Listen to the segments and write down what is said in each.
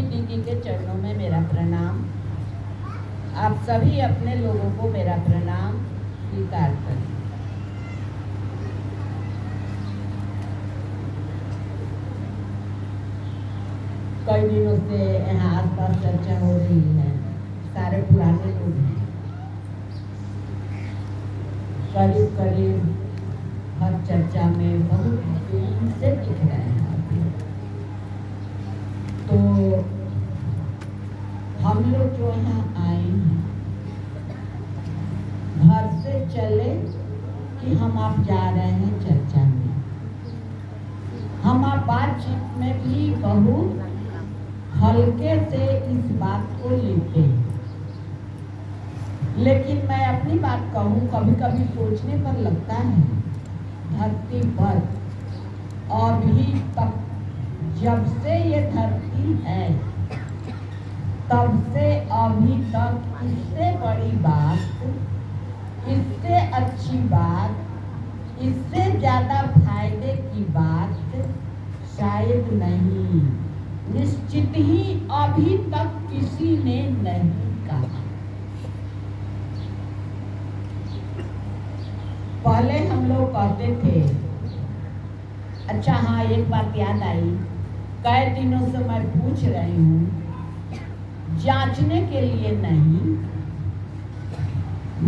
दीदी के चरणों में मेरा प्रणाम। आप सभी अपने लोगों को मेरा प्रणाम स्वीकार करें। कई दिनों से यहाँ आसपास चर्चा हो रही है, सारे पुराने लोग हैं, करीब करीब हर चर्चा में बहुत दूर से दिख रहे हैं। तो हम लोग जो यहाँ आए हैं, घर से चले कि हम आप जा रहे हैं चर्चा में, हम आप बातचीत में भी बहुत हल्के से इस बात को लेते हैं। लेकिन मैं अपनी बात कहूँ, कभी कभी सोचने पर लगता है धरती पर अभी तक, जब से ये धरती है तब से अभी तक इससे बड़ी बात, इससे अच्छी बात, इससे ज़्यादा फायदे की बात शायद नहीं, निश्चित ही अभी तक किसी ने नहीं कहा। पहले हम लोग कहते थे, अच्छा हाँ एक बात याद आई, कई दिनों से मैं पूछ रही हूँ, जांचने के लिए नहीं,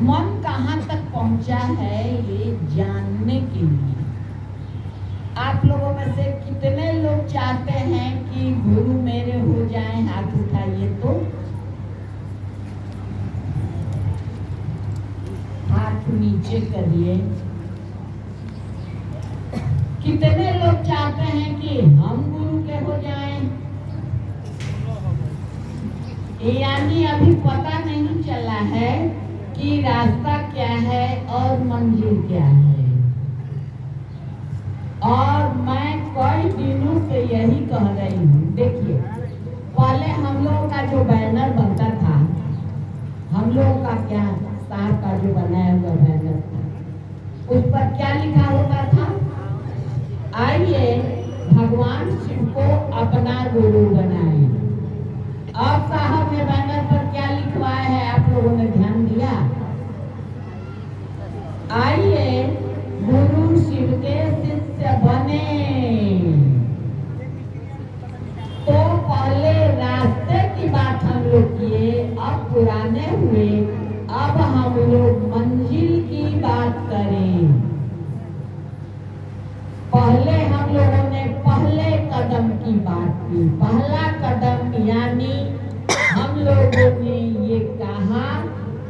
मन कहाँ तक पहुँचा है ये जानने के लिए। आप लोगों में से कितने लोग चाहते हैं कि गुरु मेरे हो जाएं? हाथ उठाइए तो। हाथ नीचे करिए। कितने लोग चाहते हैं कि हम गुरु के हो जाएं? यानी अभी पता नहीं चला है कि रास्ता क्या है और मंजिल क्या है। और मैं कई दिनों से यही कह रही हूँ, देखिए पहले हम लोगों का जो बैनर बनता था, हम लोगों का क्या सांप का जो बनाया हुआ बैनर था, उस पर क्या लिखा होता था? आइए भगवान शिव को अपना गुरु बनाए। अब साहब ने बैनर पर क्या लिखवाया है, आप लोगों ने ध्यान दिया? आइए गुरु शिव के शिष्य बने। तो पहले रास्ते की बात हम लोग किए, अब पुराने हुए, अब हम लोग मंजिल की बात करें। पहले हम लोगों ने पहले कदम की बात की। पहला कदम यानी हम लोगों ने ये कहा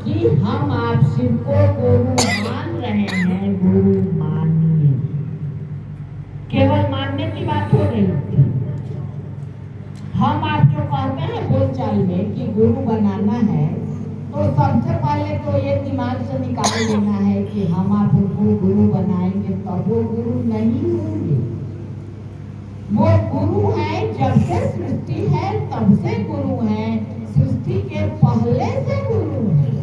कि हम आप शिव को गुरु मान रहे हैं, गुरु मानिए। केवल मानने की बात हो रही थी। हम आप जो कहते हैं बोलचाल में कि गुरु बनाना है, तो सबसे पहले तो ये दिमाग से निकाल देना है कि हम आप उनको गुरु बनाएंगे तब वो गुरु नहीं होंगे। वो गुरु है, जब से सृष्टि है तब से गुरु है, सृष्टि के पहले से गुरु है।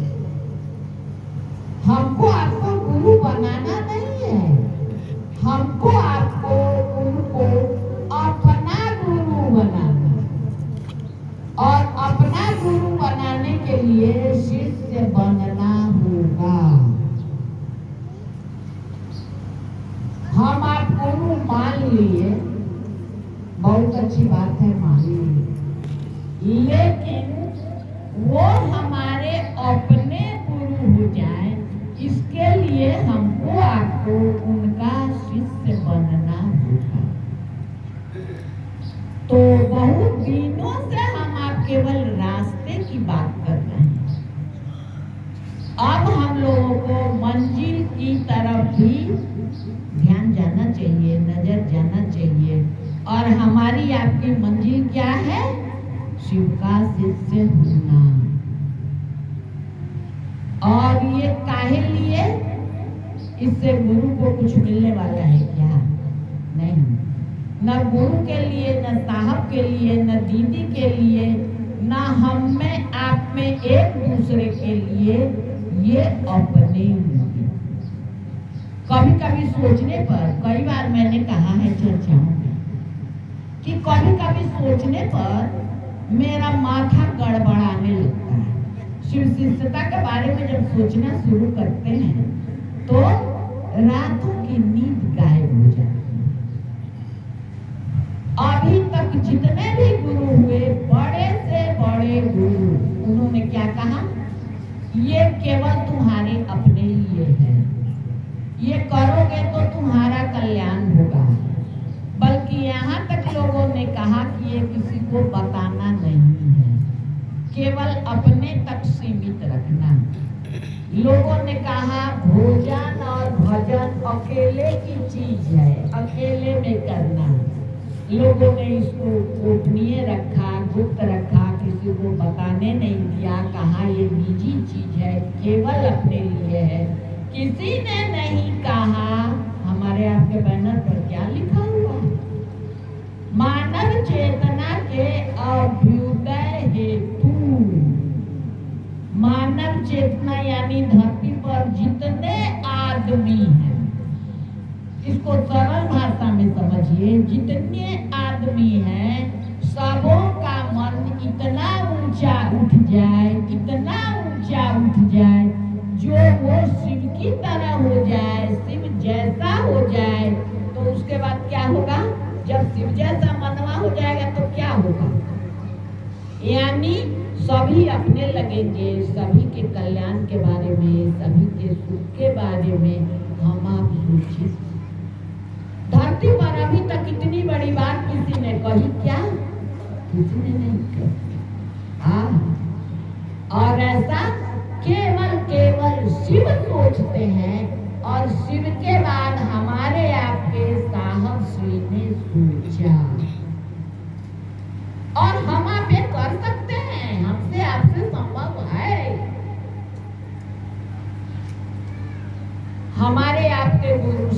हमको आपको गुरु बनाना नहीं है, हमको आपको उनको अपना गुरु बनाना। और अपना गुरु बनाने के लिए शिष्य बनना होगा। हम आप गुरु मान लिए, बहुत अच्छी बात है, मान लिए, लेकिन वो हमारे अपने गुरु हो जाए, इसके लिए हमको आपको उनका शिष्य बनना होगा। तो बहुत दिनों से हम आप केवल रास्ते की बात कर रहे हैं। अब हम लोगों को मंजिल की तरफ भी ध्यान जाना चाहिए, नजर जाना चाहिए। और हमारी आपकी मंजिल क्या है? शिव का शिष्य होना। और ये काहे लिए? इससे गुरु को कुछ मिलने वाला है क्या? नहीं। न गुरु के लिए, न साहब के लिए, न दीदी के लिए, न हम में आप में एक दूसरे के लिए, ये अपने लिए। कभी कभी सोचने पर, कई बार मैंने कहा है चर्चाओं में कि कभी कभी सोचने पर मेरा माथा गड़बड़ाने लगता है। शिव शिष्यता के बारे में जब सोचना शुरू करते हैं तो रातों की नींद गायब हो जाती है। अभी तक जितने भी गुरु हुए, बड़े से बड़े गुरु, उन्होंने क्या कहा? ये केवल तुम्हारे अपने लिए है, ये करोगे तो तुम्हारा कल्याण होगा। बल्कि यहाँ तक लोगों ने कहा कि ये किसी को बताना नहीं है, केवल अपने तक सीमित रखना। लोगों ने कहा भोजन और भजन अकेले की चीज है, अकेले में करना। लोगों ने इसको गोपनीय रखा, गुप्त रखा, किसी को बताने नहीं दिया, कहा ये निजी चीज है, केवल अपने लिए है। किसी ने नहीं कहा, हमारे आपके बैनर पर क्या लिखा हुआ है? मानव चेतना के अभ्युदय हेतु। मानव चेतना यानी धरती पर जितने आदमी हैं, इसको सरल भाषा में समझिए, जितने आदमी हैं सबों का मन इतना ऊंचा उठ जाए, इतना ऊंचा उठ जाए, जो वो शिव की तरह हो जाए, शिव जैसा हो जाए। तो उसके बाद क्या होगा? जब शिव जैसा मनवा हो जाएगा तो क्या होगा? यानी सभी अपने लगेंगे, सभी के कल्याण के बारे में, सभी के सुख के बारे में हम आप सोचिए। धरती पर अभी तक इतनी बड़ी बात किसी ने कही क्या? किसी ने नहीं कही। और ऐसा केवल शिव सोचते हैं, और शिव के बाद हमारे आपके साहब श्री ने सोचा। और हम आप ये कर सकते हैं, हमसे आपसे संभव है। हमारे आपके गुरु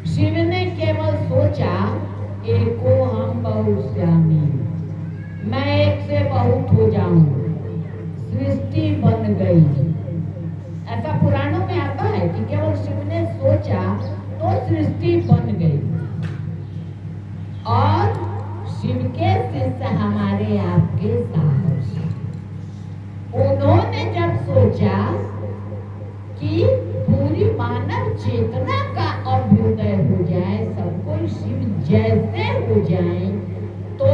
शिव ने केवल सोचा, एको हम बहुश्यामी, मैं एक से बहुत हो जाऊं, सृष्टि बन गई। ऐसा पुराणों में आता है कि केवल शिव ने सोचा तो सृष्टि बन गई। और शिव के शिष्य हमारे आपके साहब, उन्होंने जब सोचा कि पूरी मानव चेतना का अभ्युदय हो जाए, सब कोई शिव जैसे हो जाए, तो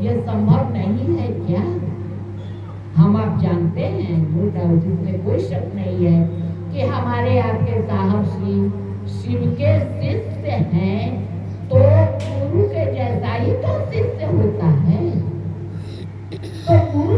यह संभव नहीं है क्या? हम आप जानते हैं, नो डाउट, इसमें कोई शक नहीं है कि हमारे आपके साहब श्री शिव के शिष्य हैं, तो गुरु के जैसा ही तो शिष्य होता है। तो गुरु